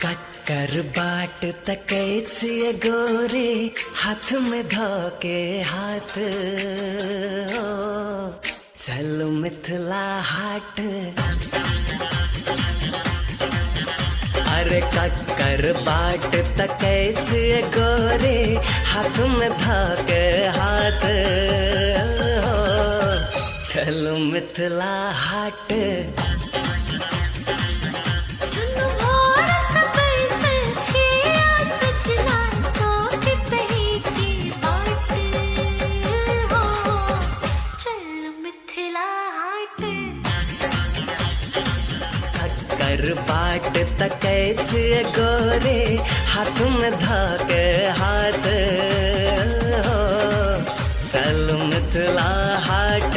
कक्कर बाट तकै छिए गोरे, हाथ में धोके हाथ ओ, चलू मिथिला हाट। अरे कक्कर बाट तकै छिए गोरे, हाथ में धोके हाथ ओ, चलू मिथिला हाट। बाट तकै छिए गोरे, हाथ में धोके हाथ हो, चलू मिथिला हाट।